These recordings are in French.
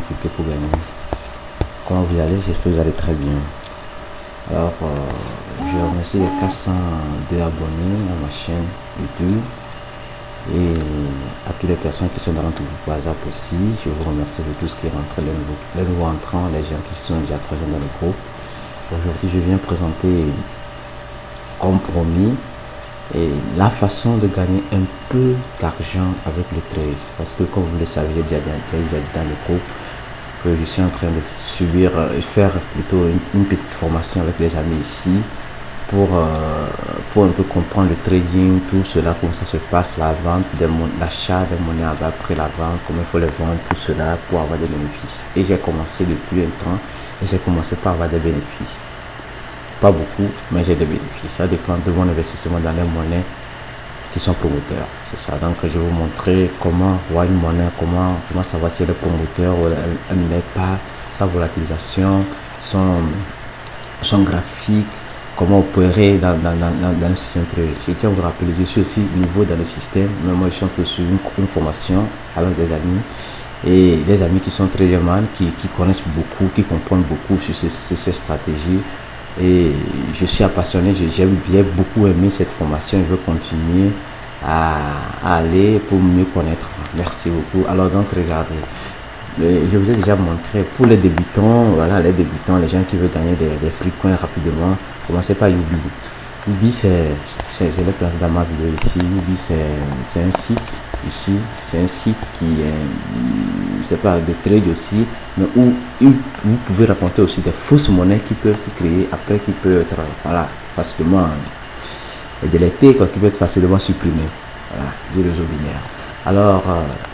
difficultés pour gagner. Comment vous allez? J'espère que vous allez très bien. Alors, je remercie les 402 abonnés à ma chaîne YouTube et à toutes les personnes qui sont dans notre groupe WhatsApp aussi. Je vous remercie de tous qui rentrent, les nouveaux entrants, les gens qui sont déjà présents dans le groupe. Aujourd'hui, je viens présenter comme promis et la façon de gagner un peu d'argent avec le trade. Parce que comme vous le savez, j'ai déjà dit dans le groupe que je suis en train de subir, faire plutôt une petite formation avec les amis ici pour un peu comprendre le trading, tout cela, comment ça se passe, la vente, l'achat des monnaies après la vente, comment il faut les vendre, tout cela pour avoir des bénéfices. Et j'ai commencé depuis un temps et j'ai commencé par avoir des bénéfices. Pas beaucoup, mais j'ai des bénéfices. Ça dépend de mon investissement dans les monnaies qui sont promoteurs. C'est ça. Donc, je vais vous montrer comment voir une monnaie, comment savoir si elle est promoteur ou elle ne l'est pas, sa volatilisation, son graphique, comment opérer dans le système trading. Je tiens à vous rappeler, je suis aussi nouveau dans le système, mais moi je suis en train de suivre une formation avec des amis et des amis qui sont traders, qui connaissent beaucoup, qui comprennent beaucoup sur ces stratégies. Et je suis passionné, j'ai beaucoup aimé cette formation, je veux continuer à aller pour mieux connaître. Merci beaucoup. Alors donc regardez, je vous ai déjà montré pour les débutants, voilà les débutants, les gens qui veulent gagner des free coins rapidement, commencez par Yubi. Yubi je l'ai placé dans ma vidéo ici. Yubi c'est un site ici, c'est un site qui est, c'est pas de trade aussi, mais où vous pouvez raconter aussi des fausses monnaies qui peuvent être créées après, qui peuvent être facilement délétées, qui peuvent être facilement supprimées, voilà, du réseau binaire. Alors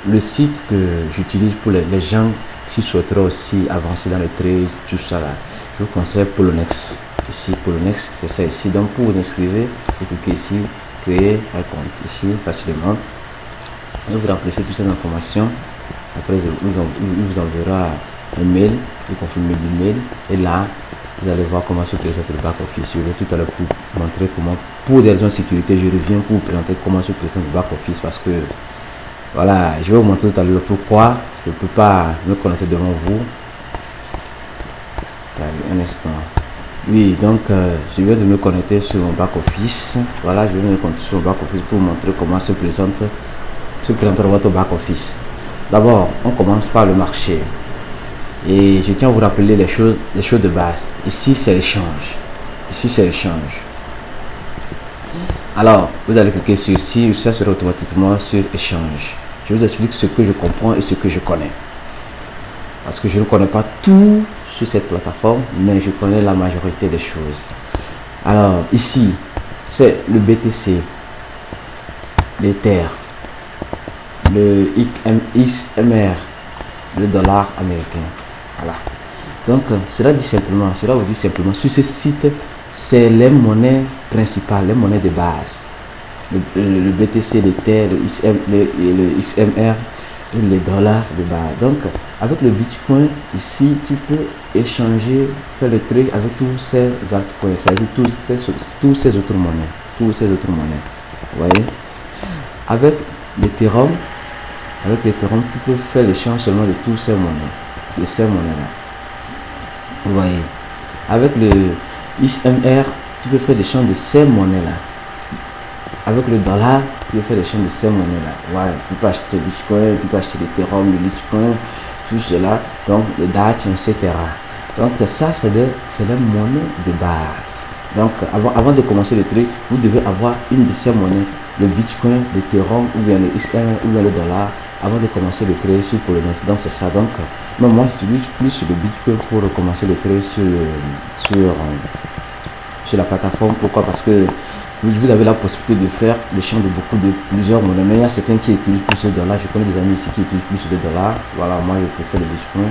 le site que j'utilise pour les gens qui souhaiteraient aussi avancer dans le trade, tout ça là, je vous conseille Poloniex. Ici Poloniex, c'est ça ici. Donc pour vous inscrire, vous cliquez ici, créer un compte ici facilement. Et vous remplissez toutes ces informations. Après, il vous enverra un mail, vous confirmez l'email. Et là, vous allez voir comment se présente le back office. Je vais tout à l'heure vous montrer comment, pour des raisons de sécurité, je reviens pour vous présenter comment se présente le back office. Parce que, voilà, je vais vous montrer tout à l'heure pourquoi je ne peux pas me connecter devant vous. Un instant. Oui, donc je viens de me connecter sur mon back office. Voilà, je vais me connecter sur mon back office pour vous montrer comment se présente votre back office. D'abord, on commence par le marché. Et je tiens à vous rappeler les choses de base. Ici, c'est l'échange. Ici, c'est l'échange. Alors, vous allez cliquer sur ici, ça sera automatiquement sur échange. Je vous explique ce que je comprends et ce que je connais. Parce que je ne connais pas tout sur cette plateforme, mais je connais la majorité des choses. Alors, ici, c'est le BTC, l'Ether, le XMR, le dollar américain. Voilà. Donc, cela vous dit simplement, sur ce site, c'est les monnaies principales, les monnaies de base. Le BTC, l'Ether, le XMR et les dollars de base. Donc, avec le Bitcoin, ici, tu peux échanger, faire le trade avec tous ces altcoins, c'est-à-dire tous ces autres monnaies. Vous voyez? Avec l'Ethereum, tu peux faire l'échange seulement de tous ces monnaies-là. Vous voyez? Avec le XMR, tu peux faire l'échange de ces monnaies-là. Avec le dollar, tu peux faire l'échange de ces monnaies-là. Voilà, tu peux acheter le Bitcoin, tu peux acheter l'Ethereum, le Litecoin, tout cela, donc le Dash, etc. Donc ça, c'est les monnaies de base. Donc avant de commencer le trade, vous devez avoir une de ces monnaies, le Bitcoin, l'Ethereum, ou bien le XMR, ou bien le dollar, avant de commencer le trade sur Poloniex. Donc c'est ça. Donc moi j'utilise plus le Bitcoin pour recommencer le trade sur la plateforme. Pourquoi? Parce que vous avez la possibilité de faire l'échange de plusieurs monnaies, mais il y a certains qui utilisent plus de dollars. Je connais des amis ici qui utilisent plus de dollars. Voilà, moi je préfère le Bitcoin.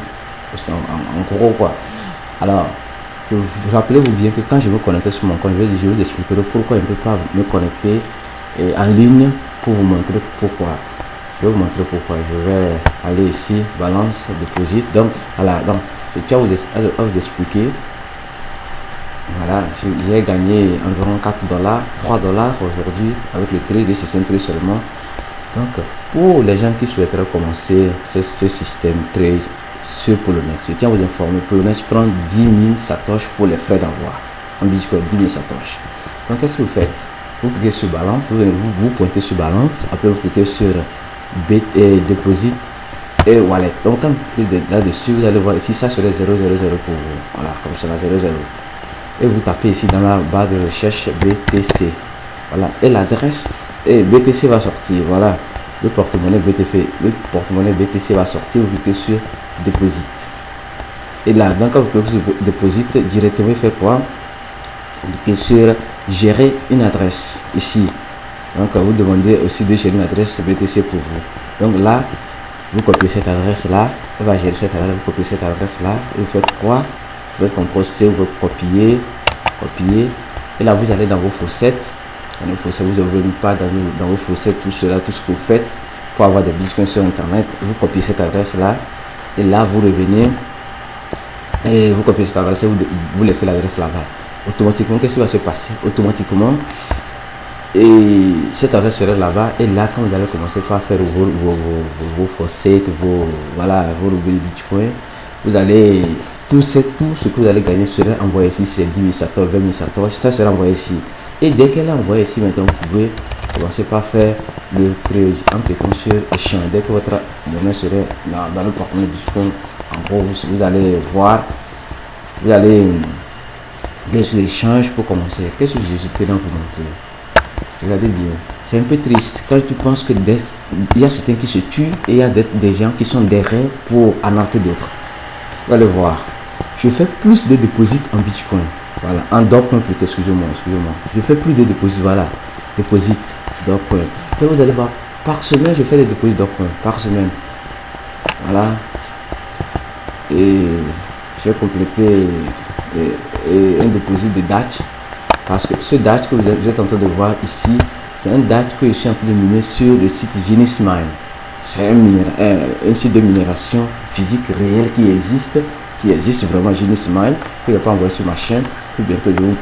En gros quoi. Alors, rappelez-vous bien que quand je me connecter sur mon compte, je vais vous expliquer pourquoi je ne peux pas me connecter en ligne pour vous montrer pourquoi. Je vais vous montrer pourquoi. Je vais aller ici, balance, deposit. Donc, voilà, donc je tiens à vous expliquer. Voilà, j'ai gagné environ 4 dollars, 3 dollars aujourd'hui avec le trade de système trade seulement. Donc, pour les gens qui souhaiteraient commencer ce système trade sur Poloniex. Je tiens à vous informer, Poloniex prend 10 000 satoshi pour les frais d'envoi. En Bitcoin, 10 000 satoshi. Donc qu'est-ce que vous faites? Vous cliquez sur Balance, vous pointez sur Balance, après vous cliquez sur Deposit et Wallet. Donc quand vous cliquez là-dessus, vous allez voir ici, ça serait 000 pour vous. Voilà, comme ça, 00. Et vous tapez ici dans la barre de recherche BTC. Voilà, et l'adresse, et BTC va sortir. Voilà, le porte-monnaie BTC va sortir. Vous cliquez sur Deposit. Et là, donc quand vous cliquez sur Deposit, directement, il fait quoi? Vous cliquez sur Gérer une adresse ici. Donc vous demandez aussi de gérer une adresse BTC pour vous. Donc là, vous copiez cette adresse là, elle va gérer cette adresse, vous copiez cette adresse là, et vous faites quoi? Vous faites CTRL C, vous copier, et là vous allez dans vos fossettes. Dans vos fossettes, vous n'ouvrez pas dans vos fossettes tout cela, tout ce que vous faites pour avoir des bitcoins sur internet. Vous copiez cette adresse là, et là vous revenez, et vous copiez cette adresse, et vous laissez l'adresse là-bas. Automatiquement, qu'est-ce qui va se passer? Automatiquement, et cette adresse sera là-bas, et là quand vous allez commencer à faire vos fossettes, vos bitcoins, vous allez tout ce que vous allez gagner sera envoyé ici. C'est 10 000 satoshi, 20 000 satoshi, ça sera envoyé ici. Et dès qu'elle est envoyée ici, maintenant vous pouvez commencer par faire le trade en cliquant sur échange. Dès que votre monnaie sera dans le porte-monnaie Bitcoin, en gros vous allez voir, vous allez bien sur l'échange pour commencer. Qu'est-ce que je tenais à vous montrer? Regardez bien, c'est un peu triste quand tu penses que il y a certains qui se tuent et il y a des gens qui sont derrière pour alerter d'autres. Vous allez voir, je fais plus de dépôts en Bitcoin, voilà, en Dogecoin peut-être, excusez-moi, je fais plus de dépôts, voilà, dépôts Dogecoin. Et vous allez voir, par semaine, je fais des dépôts Dogecoin, par semaine, voilà, et j'ai complété un dépôt de Dash. Parce que ce Dash que vous êtes en train de voir ici, c'est un Dash que je suis en train de miner sur le site Genesis Mine. C'est un site de minération physique réel qui existe vraiment, Genesis Mine, que je n'ai pas envoyé sur ma chaîne. Que bientôt je vous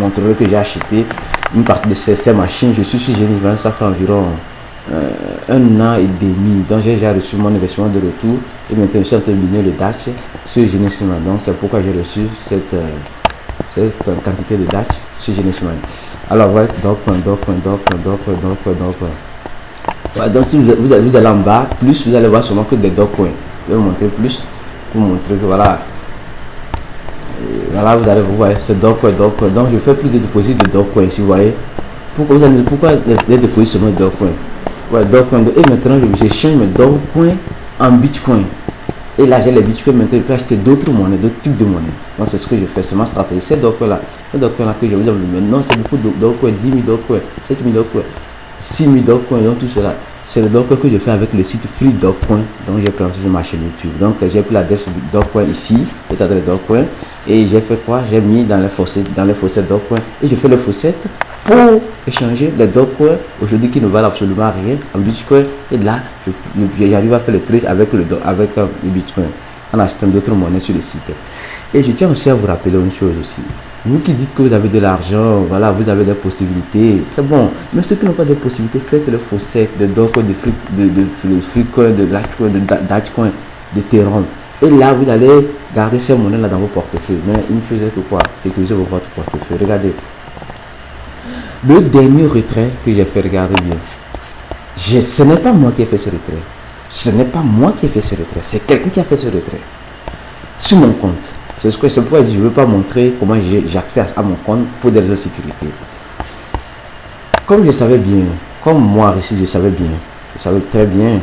montrerai que j'ai acheté une partie de ces machines. Je suis sur Genesis Mine, ça fait environ 1 an et demi. Donc j'ai déjà reçu mon investissement de retour. Et maintenant je suis en train de miner le Dash sur Genesis Mine. Donc c'est pourquoi j'ai reçu cette quantité de Dash sur Genesis Mine. Alors voilà, donc si vous allez en bas, plus vous allez voir seulement que des Dogecoin. Je vais vous montrer plus pour montrer que voilà. Voilà, vous allez voir ce Dogecoin. Donc je fais plus de dépôts de Dogecoin ici, vous voyez. Pourquoi les dépôts seulement de Dogecoin? Ouais, Dogecoin. Et maintenant je change mes Dogecoin en Bitcoin. Et là j'ai les bitcoins, maintenant je peux acheter d'autres monnaies, d'autres types de monnaies. Donc c'est ce que je fais, c'est ma stratégie. C'est Dogecoin là que je vous dire maintenant, c'est beaucoup de Dogecoin, 10 000 Dogecoin, 7 000 Dogecoin, 6 000 Dogecoin, donc tout cela. C'est le Dogecoin que je fais avec le site Free Dogecoin, donc j'ai présenté sur ma chaîne YouTube. Donc j'ai pris l'adresse Dogecoin ici, cette adresse Dogecoin, et j'ai fait quoi? J'ai mis dans les fossettes Dogecoin, et je fais le fossette pour échanger les Dogecoin aujourd'hui qui ne valent absolument rien en Bitcoin. Et là j'arrive à faire le trade avec le Bitcoin en achetant d'autres monnaies sur le site. Et je tiens aussi à vous rappeler une chose aussi. Vous qui dites que vous avez de l'argent, voilà, vous avez des possibilités, c'est bon. Mais ceux qui n'ont pas de possibilités, faites le fossette de Dogecoin, de Freecoin, de Litecoin, de Dagecoin, de Ethereum. Et là, vous allez garder ces monnaies là dans vos portefeuilles. Mais une chose est que quoi? Sécuriser votre portefeuille. Regardez. Le dernier retrait que j'ai fait, regardez bien. Ce n'est pas moi qui ai fait ce retrait. Ce n'est pas moi qui ai fait ce retrait. C'est quelqu'un qui a fait ce retrait. Sur mon compte. C'est pourquoi je ne veux pas montrer comment j'ai accès à mon compte pour des raisons de sécurité. Comme je savais bien, comme moi ici, je savais très bien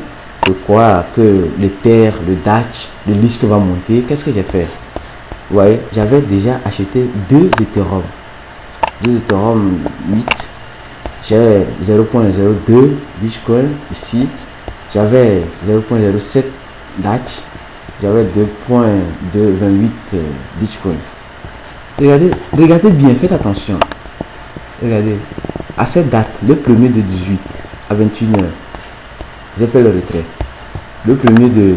que l'Ether, le Dash, le risque va monter. Qu'est-ce que j'ai fait? Vous voyez, j'avais déjà acheté 2 Ethereum. 2 Ethereum 8. J'ai 0.02 Bitcoin ici. J'avais 0.07 Dash. J'avais 2.228 Bitcoin. Regardez bien, faites attention. Regardez. À cette date, le 1er de 18 à 21h, j'ai fait le retrait. Le 1er de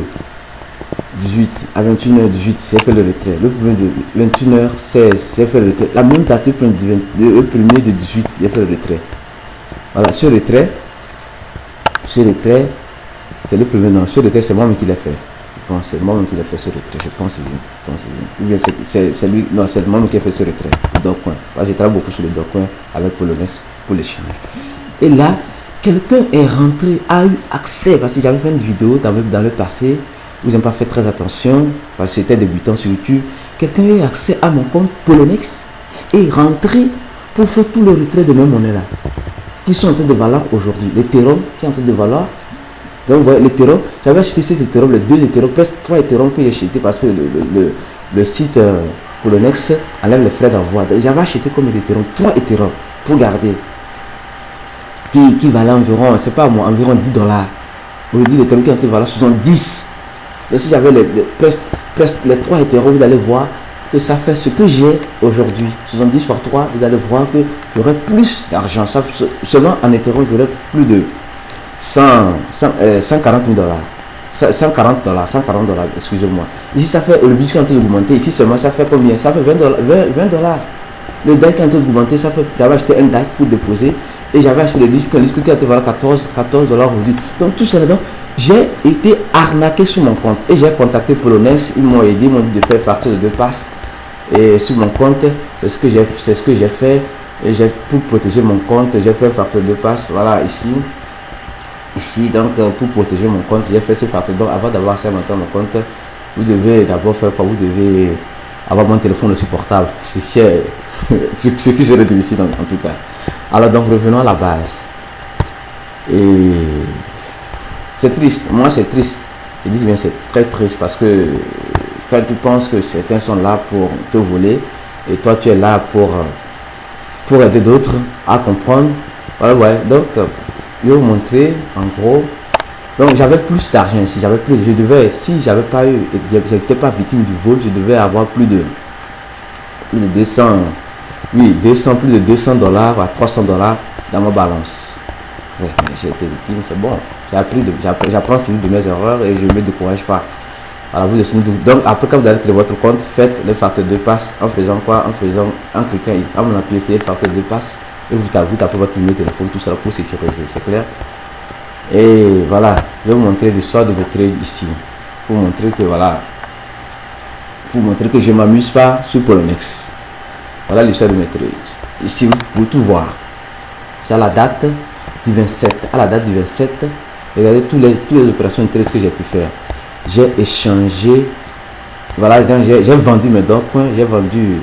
18 à 21h18, j'ai fait le retrait. Le 1er de 21h16, j'ai fait le retrait. La même date, le 1er de 18, j'ai fait le retrait. Voilà, ce retrait, c'est le 1er, non, ce retrait, c'est moi qui l'ai fait. pense. C'est moi-même qui l'ai fait ce retrait. Je pense bien. Je pense bien. Ou bien c'est lui. Non, c'est moi-même qui a fait ce retrait. Dogecoin. J'ai travaillé beaucoup sur le Dogecoin avec Polonex pour l'échange. Et là, quelqu'un est rentré, a eu accès, parce que j'avais fait une vidéo dans le passé où je n'ai pas fait très attention, parce que c'était débutant sur YouTube. Quelqu'un a eu accès à mon compte Polonex et est rentré pour faire tous les retraits de mes monnaies là, qui sont en train de valoir aujourd'hui. L'Ethereum qui est en train de valoir. Donc vous voyez, l'Ethereum, j'avais acheté cet Ethereum, les 2 Ethereum, presque 3 Ethereum que j'ai acheté parce que le site Polonex enlève les frais d'envoi. J'avais acheté comme Ethereum, 3 Ethereum pour garder. Qui valait environ, c'est pas moi, environ $10. Aujourd'hui, l'Ethereum qui est en train de valoir 70. Donc si j'avais presque les 3 Ethereum, vous allez voir que ça fait ce que j'ai aujourd'hui. 70 fois 3, vous allez voir que j'aurai plus d'argent. Seulement en Ethereum, j'aurai plus de 140 000 $. 140 $, excusez-moi. Ici, ça fait, le budget qui est en train d'augmenter, ici seulement, ça fait combien? Ça fait 20 $. Le DAI qui est en train d'augmenter, ça fait, j'avais acheté un DAI pour déposer, et j'avais acheté le Bitcoin qui est en train de valoir 14 $ aujourd'hui. Donc, tout ça là-dedans, j'ai été arnaqué sur mon compte, et j'ai contacté Polonex, ils m'ont aidé, ils m'ont dit de faire facture de 2 passes, et sur mon compte, c'est ce que j'ai fait, et pour protéger mon compte, j'ai fait facture de 2 passes, voilà, ici, donc pour protéger mon compte, j'ai fait ce facteur. Donc avant d'avoir ça maintenant mon compte, vous devez d'abord faire quoi? Vous devez avoir mon téléphone aussi portable. C'est ce qui serait difficile en tout cas. Alors donc revenons à la base. Et c'est triste, moi c'est triste. Je dis bien c'est très triste parce que quand tu penses que certains sont là pour te voler et toi tu es là pour aider d'autres à comprendre. Voilà, ouais, donc je vais vous montrer en gros. Donc j'avais plus d'argent ici, je devais, si j'avais pas eu, j'étais pas victime du vol, je devais avoir plus de 200, oui, plus de 200 $ à 300 $ dans ma balance. Ouais, j'ai été victime, c'est bon. J'apprends toujours de mes erreurs et je ne me décourage pas. Alors vous dessinez donc après quand vous allez créer votre compte, faites le facteur de passe en faisant quoi? En cliquant, en appuyant sur le facteur de passe. Et vous tapez votre numéro de téléphone, tout ça pour sécuriser, c'est clair. Et voilà, je vais vous montrer l'histoire de votre trade ici. Pour montrer que voilà, pour montrer que je ne m'amuse pas sur Polonex. Voilà l'histoire de mes trades. Ici, vous pouvez tout voir. C'est à la date du 27. À la date du 27, regardez toutes les opérations de trade que j'ai pu faire. J'ai échangé, voilà, j'ai vendu mes Dogecoin, j'ai vendu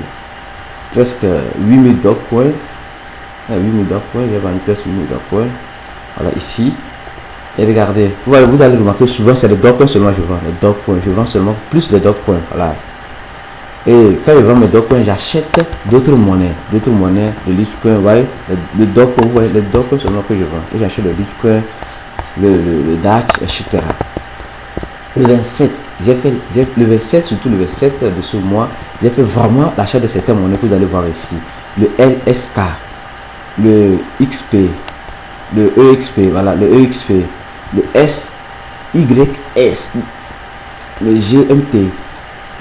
presque 8000 Dogecoin. 8000 Dogecoin, j'ai vendu presque 8000 Dogecoin. Voilà, ici. Et regardez, vous allez remarquer souvent c'est les Dogecoin seulement je vends. Les Dogecoin, je vends seulement plus les Dogecoin. Voilà. Et quand je vends mes Dogecoin, j'achète d'autres monnaies, le Litecoin, vous voyez, le Dogecoin, vous voyez, les Dogecoin seulement que je vends. Et j'achète le Litecoin, le DAX, etc. Le 27, j'ai fait le 27, surtout le 27 de ce mois, j'ai fait vraiment l'achat de certaines monnaies que vous allez voir ici. Le LSK, le XP, le EXP, voilà, le EXP, le SYS, le GMT,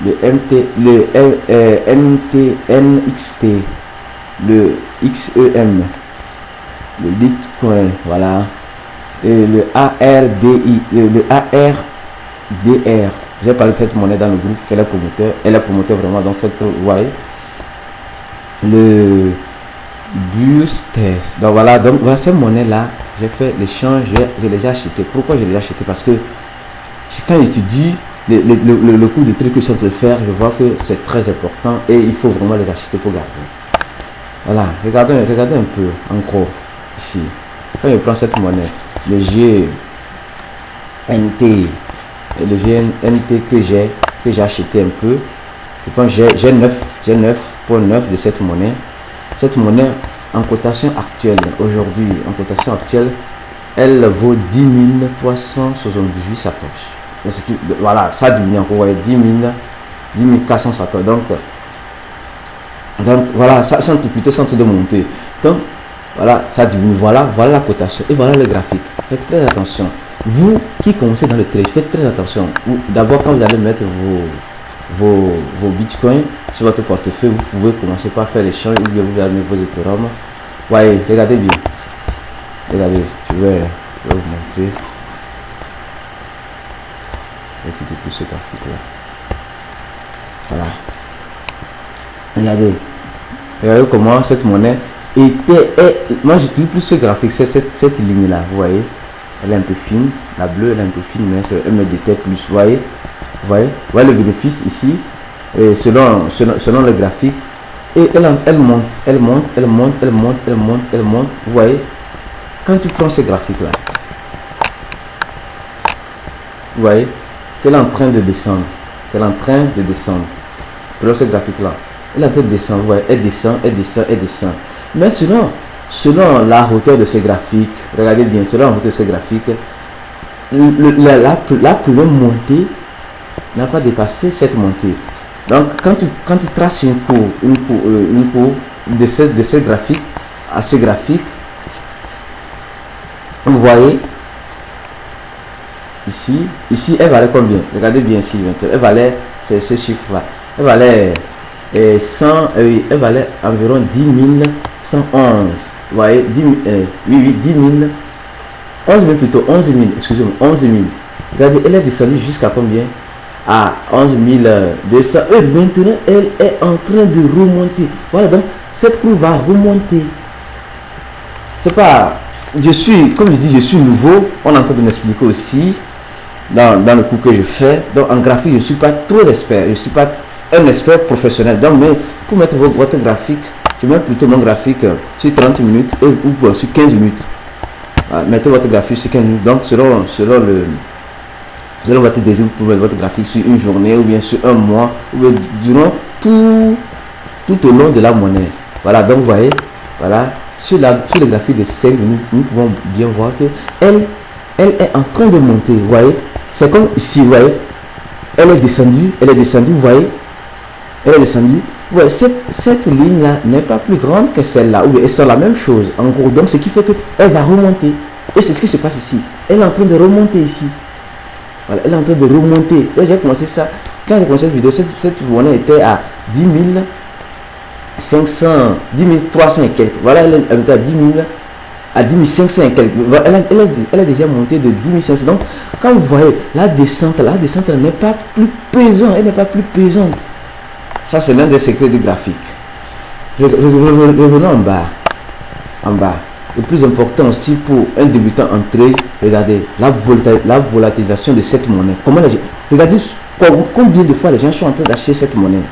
le MT, le NXT, le XEM, le Bitcoin, voilà, et le ARDI, le ARDR. J'ai parlé de cette monnaie dans le groupe qu'elle est promoteur. Elle est promoteur vraiment, donc faites, vous voyez. Le Boosters. Donc voilà, cette monnaie là, j'ai fait l'échange, je les ai acheté. Pourquoi je les ai acheté? Parce que quand j'étudie le coût de trucs que je suis en train de faire, je vois que c'est très important et il faut vraiment les acheter pour garder. Voilà, regardez un peu en gros ici. Quand je prends cette monnaie, le GNT, que j'ai acheté un peu, je pense j'ai 9.9 de cette monnaie. Cette monnaie en cotation actuelle, aujourd'hui, en cotation actuelle, elle vaut 10 378 satoshi. Voilà, ça diminue encore, vous voyez, 10 400 satoshi. Donc voilà, ça c'est plutôt en train de monter. Donc voilà, ça diminue. Voilà la cotation et voilà le graphique. Faites très attention. Vous qui commencez dans le trade, faites très attention. D'abord, quand vous allez mettre vos bitcoins sur votre portefeuille, vous pouvez commencer par faire l'échange ou bien vous allez mettre vos Ethereum. Voyez, regardez bien. Regardez, je vais vous montrer. plus ce graphique là. Voilà. Regardez. Regardez comment cette monnaie moi je trouve plus ce graphique, c'est cette ligne là, vous voyez, elle est un peu fine, la bleue elle est un peu fine, mais elle me détecte plus, vous voyez, le bénéfice ici, et selon le graphique, et elle monte, vous voyez, quand tu prends ce graphique là, vous voyez, qu'elle est en train de descendre, prenons ce graphique là, elle est en train de descendre, vous voyez, elle descend. Mais selon la hauteur de ce graphique, regardez bien, selon la hauteur de ce graphique, la plus longue montée n'a pas dépassé cette montée. Donc, quand tu traces une courbe de ce graphique à ce graphique, vous voyez, ici elle valait combien? Regardez bien ici, elle valait, c'est ce chiffre-là, elle valait 100, elle valait environ 10 111. Vous voyez, 10 000, 11 000 plutôt, 11 000, excusez-moi, 11 000. Regardez, elle est descendue jusqu'à combien? À 11 200. Et maintenant, elle est en train de remonter. Voilà, donc cette courbe va remonter. C'est pas, comme je dis, je suis nouveau. On est en train de m'expliquer aussi dans le cours que je fais. Donc en graphique, je ne suis pas trop expert. Je ne suis pas un expert professionnel. Donc, mais pour mettre votre graphique, je mets plutôt mon graphique sur 30 minutes ou sur 15 minutes. Mettez votre graphique sur 15 minutes. Donc, selon votre désir, vous pouvez mettre votre graphique sur une journée ou bien sur un mois ou bien durant tout au long de la monnaie. Voilà, donc vous voyez, voilà, sur le graphique de 5 minutes, nous pouvons bien voir que elle est en train de monter. Vous voyez, c'est comme ici, vous voyez, elle est descendue, vous voyez, elle est descendue. Ouais, cette ligne-là n'est pas plus grande que celle-là, ou elles sont la même chose, en gros. Donc, ce qui fait qu'elle va remonter. Et c'est ce qui se passe ici. Elle est en train de remonter ici. Voilà, elle est en train de remonter. Et j'ai commencé ça. Quand j'ai commencé cette vidéo, cette monnaie était à 10 300 et quelques. Voilà, elle était à 10 500 et quelques. Elle est déjà montée de 10 500. Donc, quand vous voyez la descente, elle n'est pas plus pesante. Elle n'est pas plus pesante. Ça, c'est l'un des secrets du graphique. Revenons en bas. Le plus important aussi pour un débutant en trade, regardez la volatilisation de cette monnaie. Regardez combien de fois les gens sont en train d'acheter cette monnaie.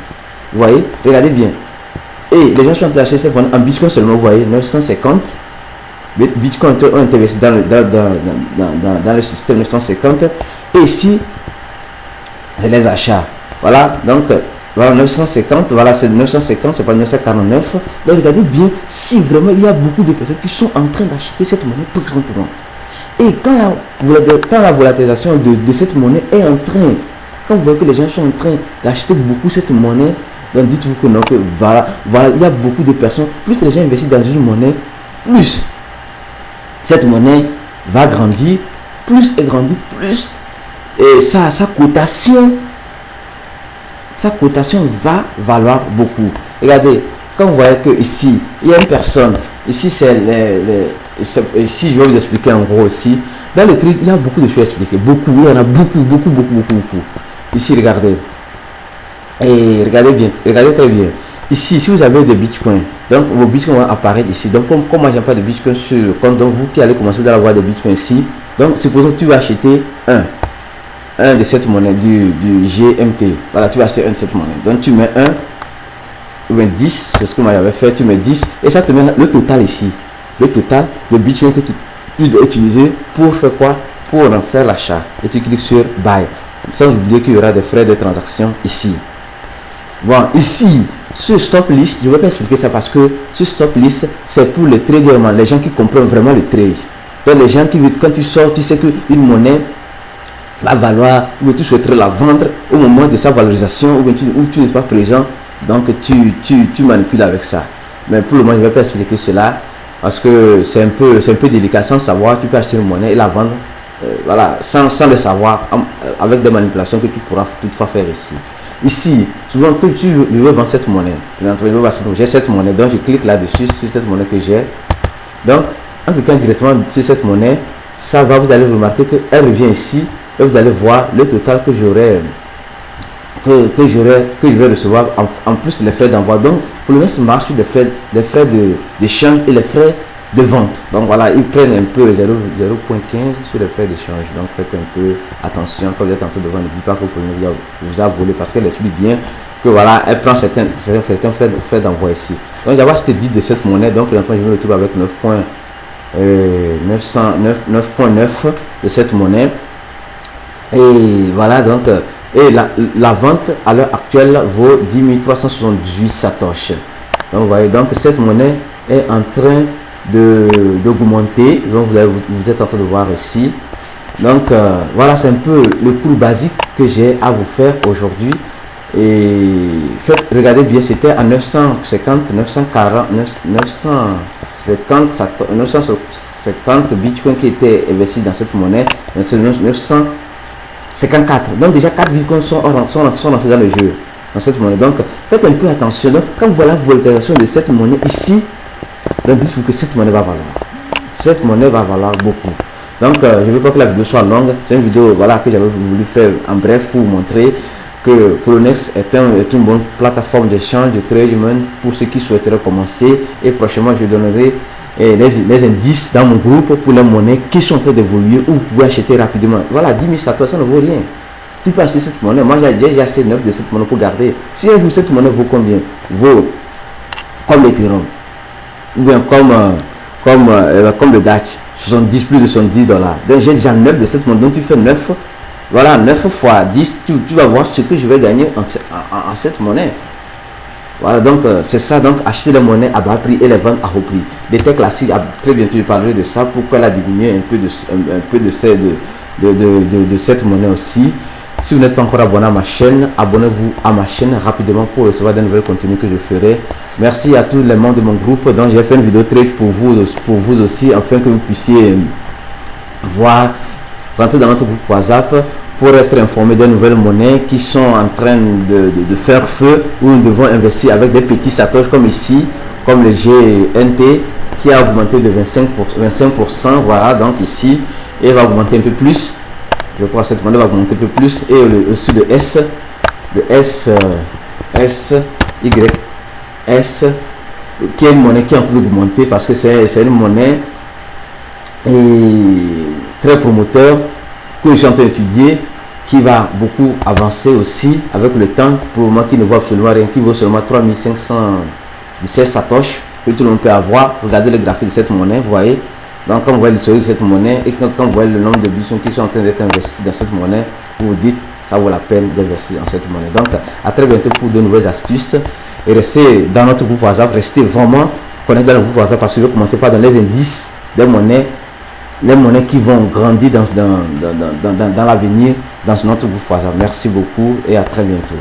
Vous voyez, regardez bien. Et les gens sont en train d'acheter cette monnaie en Bitcoin seulement, vous voyez, 950. Bitcoin ont investi dans le système 950. Et ici, c'est les achats. Voilà, donc voilà 950, voilà c'est 950, c'est pas 949. Donc regardez bien si vraiment il y a beaucoup de personnes qui sont en train d'acheter cette monnaie présentement. Et quand la volatilisation de cette monnaie est en train, quand vous voyez que les gens sont en train d'acheter beaucoup cette monnaie, donc dites-vous que non, que voilà, il y a beaucoup de personnes, plus les gens investissent dans une monnaie, plus cette monnaie va grandir, plus elle grandit, plus et sa cotation va valoir beaucoup. Regardez, quand vous voyez que ici il y a une personne, ici c'est ici je vais vous expliquer en gros aussi. Dans le trade, il y a beaucoup de choses à expliquer, il y en a beaucoup. Ici regardez, et regardez bien, regardez très bien. Ici, si vous avez des bitcoins, donc vos bitcoins vont apparaître ici. Donc comme moi j'ai pas de bitcoin sur le compte, donc vous qui allez commencer à avoir des bitcoins ici, donc supposons que tu vas acheter un de cette monnaie du GMT. Voilà, tu vas acheter un de cette monnaie. Donc tu mets 1 ou 10, c'est ce que moi j'avais fait, tu mets 10 et ça te met le total ici. Le total de bitcoin que tu dois utiliser pour faire quoi? Pour en faire l'achat. Et tu cliques sur buy. Sans oublier qu'il y aura des frais de transaction ici. Bon, ici, ce stop list, je ne vais pas expliquer ça parce que ce stop list, c'est pour les traders, les gens qui comprennent vraiment le trade. Donc les gens qui, quand tu sors, tu sais qu'une monnaie va valoir, ou tu souhaiterais la vendre au moment de sa valorisation, ou tu n'es pas présent, donc tu manipules avec ça. Mais pour le moment, je ne vais pas expliquer cela parce que c'est un peu délicat. Sans savoir, tu peux acheter une monnaie et la vendre, voilà, sans le savoir, avec des manipulations que tu pourras toutefois faire ici. Ici, souvent que tu veux vendre cette monnaie, j'ai cette monnaie, donc je clique là-dessus, sur cette monnaie que j'ai. Donc, en cliquant directement sur cette monnaie, ça va, vous allez remarquer qu'elle revient ici et vous allez voir le total que j'aurai que je vais recevoir en plus les frais d'envoi. Donc pour le reste, marche sur les frais d'échange et les frais de vente. Donc voilà, ils prennent un peu 0,15 sur les frais d'échange. Donc faites un peu attention quand vous êtes en train de vendre. Ne dites pas que vous a volé, parce qu'elle explique bien que voilà, elle prend certains frais d'envoi ici. Donc j'avais acheté 10 de cette monnaie. Donc maintenant je me retrouve avec 9.9 de cette monnaie. Et voilà, donc et la vente à l'heure actuelle vaut 10 378 satoshi. Donc vous voyez, donc cette monnaie est en train d'augmenter. Donc vous êtes en train de voir ici. Donc voilà, c'est un peu le cours basique que j'ai à vous faire aujourd'hui. Et regardez bien, c'était à 950 bitcoins qui étaient investis dans cette monnaie. 954. Donc déjà 4 bitcoins sont rentrés dans le jeu, dans cette monnaie. Donc faites un peu attention. Donc quand voilà la valorisation de cette monnaie ici, donc dites-vous que cette monnaie va valoir. Cette monnaie va valoir beaucoup. Donc je ne veux pas que la vidéo soit longue. C'est une vidéo voilà, que j'avais voulu faire en bref pour vous montrer que Poloniex est une bonne plateforme d'échange de trading pour ceux qui souhaiteraient commencer. Et prochainement je donnerai les indices dans mon groupe pour les monnaies qui sont en train d'évoluer ou vous pouvez acheter rapidement. Voilà, 10 000 satoshi, ça ne vaut rien. Tu peux acheter cette monnaie. Moi j'ai acheté 9 de cette monnaie pour garder. Si un jour cette monnaie vaut combien? Vaut comme l'Ethereum ou bien comme le Dutch, 70 plus de 70 $. Donc j'ai déjà 9 de cette monnaie. Donc tu fais 9. Voilà, 9 fois 10, tu vas voir ce que je vais gagner en cette monnaie. Voilà, donc c'est ça. Donc acheter les monnaies à bas prix et les vendre à haut prix. Des techs classiques, très bientôt je parlerai de ça, pourquoi elle a diminué un peu de cette monnaie aussi. Si vous n'êtes pas encore abonné à ma chaîne, abonnez-vous à ma chaîne rapidement pour recevoir des nouvelles contenus que je ferai. Merci à tous les membres de mon groupe. Donc j'ai fait une vidéo trade pour vous aussi, afin que vous puissiez voir, rentrer dans notre groupe WhatsApp pour être informé des nouvelles monnaies qui sont en train de faire feu, où nous devons investir avec des petits satoshi comme ici, comme le GNT qui a augmenté de 25%, voilà, donc ici, et va augmenter un peu plus. Je crois que cette monnaie va augmenter un peu plus. Et aussi le S, YS, qui est une monnaie qui est en train d'augmenter parce que c'est une monnaie très promoteur que je suis en train d'étudier, qui va beaucoup avancer aussi avec le temps. Pour moi qui ne vois absolument rien, qui vaut seulement 3517 satoshi que tout le monde peut avoir. Regardez le graphique de cette monnaie, vous voyez. Donc quand vous voyez l'historique de cette monnaie et quand vous voyez le nombre de bitcoins qui sont en train d'être investis dans cette monnaie, vous vous dites ça vaut la peine d'investir dans cette monnaie. Donc à très bientôt pour de nouvelles astuces, et restez dans notre groupe WhatsApp, restez vraiment connectés dans le groupe WhatsApp, parce que je vais commencer par donner les indices des monnaies, les monnaies qui vont grandir dans l'avenir dans notre groupe WhatsApp. Merci beaucoup et à très bientôt.